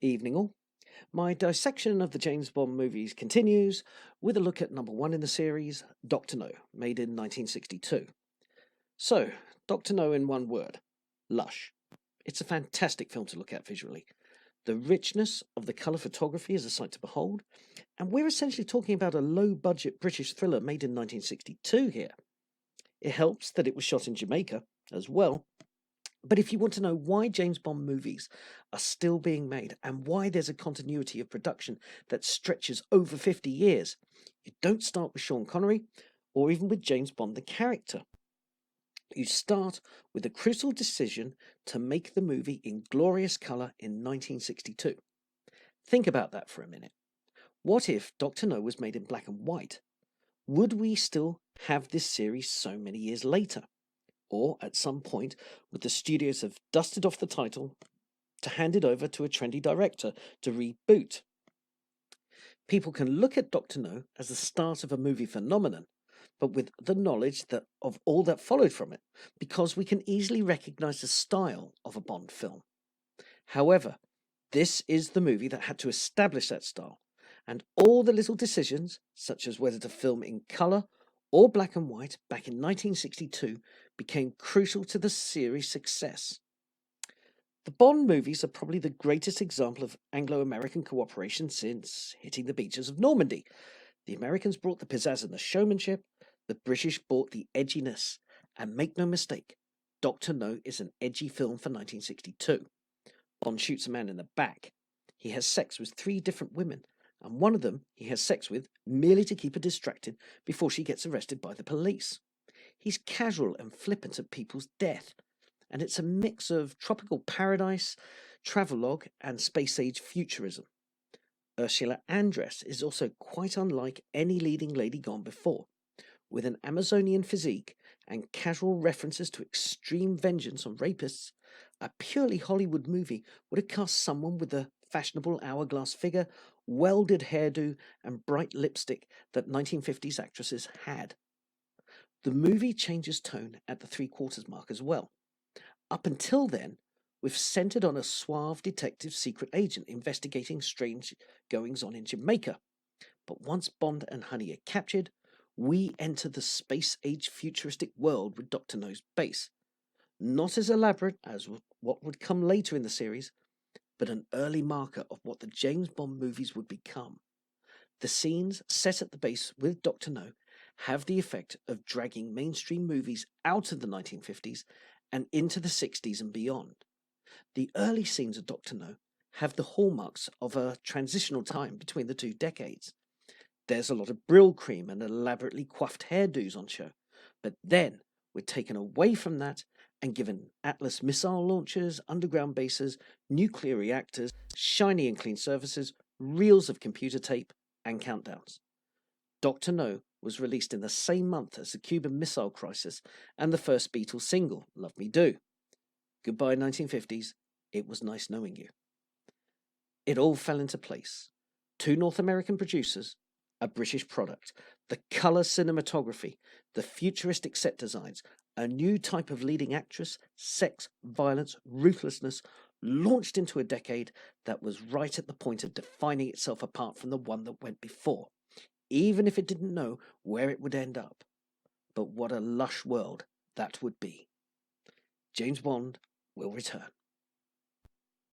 Evening all. My dissection of the James Bond movies continues with a look at number one in the series, Dr. No, made in 1962. So, Dr. No in one word, lush. It's a fantastic film to look at visually. The richness of the colour photography is a sight to behold, and we're essentially talking about a low budget British thriller made in 1962 here. It helps that it was shot in Jamaica as well. But if you want to know why James Bond movies are still being made and why there's a continuity of production that stretches over 50 years, you don't start with Sean Connery or even with James Bond the character. You start with the crucial decision to make the movie in glorious colour in 1962. Think about that for a minute. What if Dr. No was made in black and white? Would we still have this series so many years later? Or at some point, would the studios have dusted off the title to hand it over to a trendy director to reboot? People can look at Dr. No as the start of a movie phenomenon, but with the knowledge that of all that followed from it, because we can easily recognize the style of a Bond film. However, this is the movie that had to establish that style, and all the little decisions, such as whether to film in colour or black and white back in 1962, became crucial to the series' success. The Bond movies are probably the greatest example of Anglo-American cooperation since hitting the beaches of Normandy. The Americans brought the pizzazz and the showmanship, the British brought the edginess, and make no mistake, Dr. No is an edgy film for 1962. Bond shoots a man in the back. He has sex with 3 different women, and one of them he has sex with merely to keep her distracted before she gets arrested by the police. He's casual and flippant at people's death, and it's a mix of tropical paradise, travelogue, and space-age futurism. Ursula Andress is also quite unlike any leading lady gone before, with an Amazonian physique and casual references to extreme vengeance on rapists. A purely Hollywood movie would have cast someone with the fashionable hourglass figure, welded hairdo, and bright lipstick that 1950s actresses had. The movie changes tone at the 3/4 mark as well. Up until then, we've centered on a suave detective secret agent investigating strange goings on in Jamaica. But once Bond and Honey are captured, we enter the space-age futuristic world with Dr. No's base. Not as elaborate as what would come later in the series, but an early marker of what the James Bond movies would become. The scenes set at the base with Dr. No have the effect of dragging mainstream movies out of the 1950s and into the 60s and beyond. The early scenes of Dr. No have the hallmarks of a transitional time between the 2 decades. There's a lot of Brill cream and elaborately coiffed hairdos on show, but then we're taken away from that and given Atlas missile launchers, underground bases, nuclear reactors, shiny and clean surfaces, reels of computer tape, and countdowns. Dr. No was released in the same month as the Cuban Missile Crisis and the first Beatles single, Love Me Do. Goodbye 1950s, it was nice knowing you. It all fell into place. 2 North American producers, a British product, the colour cinematography, the futuristic set designs, a new type of leading actress, sex, violence, ruthlessness, launched into a decade that was right at the point of defining itself apart from the one that went before, even if it didn't know where it would end up. But what a lush world that would be. James Bond will return.